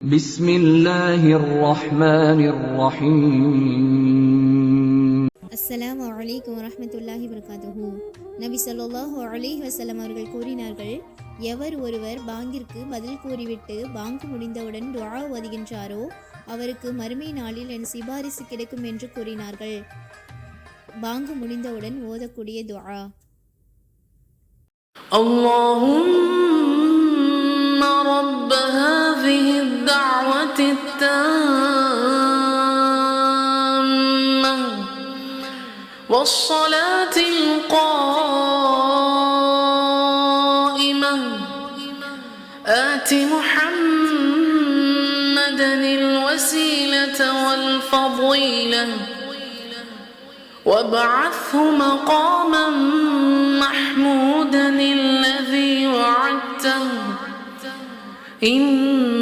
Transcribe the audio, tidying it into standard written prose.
بسم الله الرحمن الرحيم அஸ்ஸலாமு அலைக்கும் வரஹ்மத்துல்லாஹி வபரகாத்துஹு. நபி ஸல்லல்லாஹு அலைஹி வஸல்லம் அவர்கள் கூறினார்கள், எவர் ஒருவர் பாங்கிற்கு பதில் கூறிவிட்டு பாங்கு முடிந்தவுடன் துஆ ஓதுகின்றாரோ அவருக்கு மறுமை நாளில் என் சிபாரிசு கிடைக்கும் என்று கூறினார்கள். பாங்கு முடிந்தவுடன் ஓதக்கூடிய துஆ. اللهم رب هذه الدعوة التامة والصلاة القائمة آت محمدا الوسيلة والفضيلة وابعثه مقاما محمودا الذي وعدته